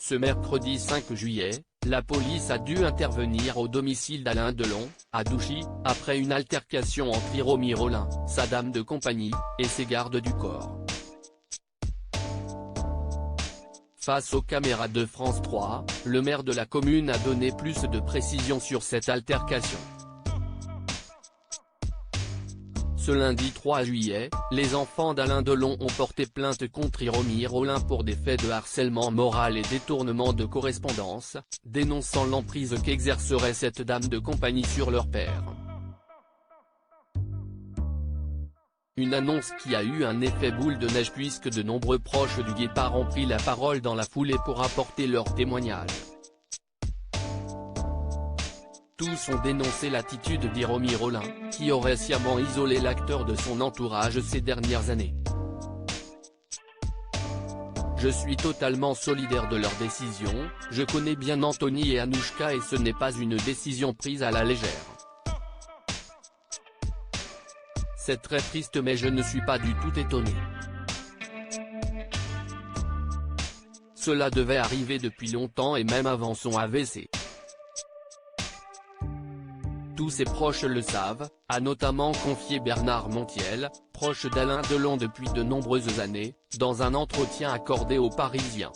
Ce mercredi 5 juillet, la police a dû intervenir au domicile d'Alain Delon, à Douchy, après une altercation entre Hiromi Rollin, sa dame de compagnie, et ses gardes du corps. Face aux caméras de France 3, le maire de la commune a donné plus de précisions sur cette altercation. Ce lundi 3 juillet, les enfants d'Alain Delon ont porté plainte contre Hiromi Rollin pour des faits de harcèlement moral et détournement de correspondance, dénonçant l'emprise qu'exercerait cette dame de compagnie sur leur père. Une annonce qui a eu un effet boule de neige puisque de nombreux proches du guépard ont pris la parole dans la foulée pour apporter leur témoignage. Tous ont dénoncé l'attitude d'Hiromi Rollin, qui aurait sciemment isolé l'acteur de son entourage ces dernières années. Je suis totalement solidaire de leur décision, je connais bien Anthony et Anouchka et ce n'est pas une décision prise à la légère. C'est très triste mais je ne suis pas du tout étonné. Cela devait arriver depuis longtemps et même avant son AVC. Tous ses proches le savent, a notamment confié Bernard Montiel, proche d'Alain Delon depuis de nombreuses années, dans un entretien accordé aux Parisiens.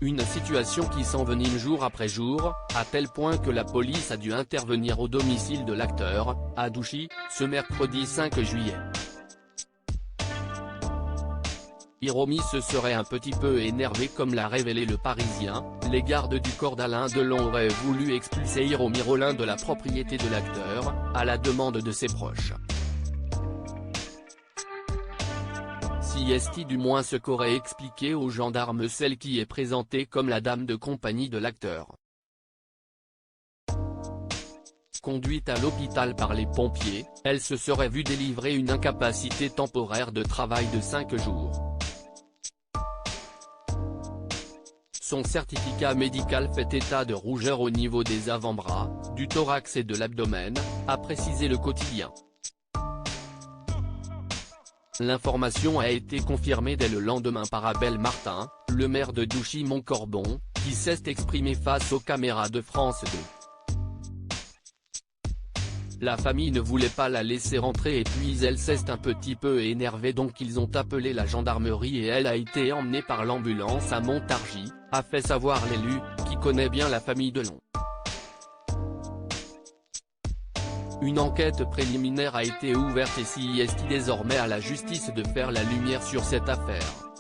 Une situation qui s'envenime jour après jour, à tel point que la police a dû intervenir au domicile de l'acteur, à Douchy, ce mercredi 5 juillet. Hiromi se serait un petit peu énervé comme l'a révélé le Parisien, les gardes du corps d'Alain Delon auraient voulu expulser Hiromi Rollin de la propriété de l'acteur, à la demande de ses proches. Si est du moins ce qu'aurait expliqué aux gendarmes celle qui est présentée comme la dame de compagnie de l'acteur. Conduite à l'hôpital par les pompiers, elle se serait vue délivrer une incapacité temporaire de travail de 5 jours. Son certificat médical fait état de rougeur au niveau des avant-bras, du thorax et de l'abdomen, a précisé le quotidien. L'information a été confirmée dès le lendemain par Abel Martin, le maire de Douchy-Montcorbon, qui s'est exprimé face aux caméras de France 2. La famille ne voulait pas la laisser rentrer et puis elle s'est un petit peu énervée donc ils ont appelé la gendarmerie et elle a été emmenée par l'ambulance à Montargis, a fait savoir l'élu, qui connaît bien la famille Delon. Une enquête préliminaire a été ouverte et s'il est désormais à la justice de faire la lumière sur cette affaire.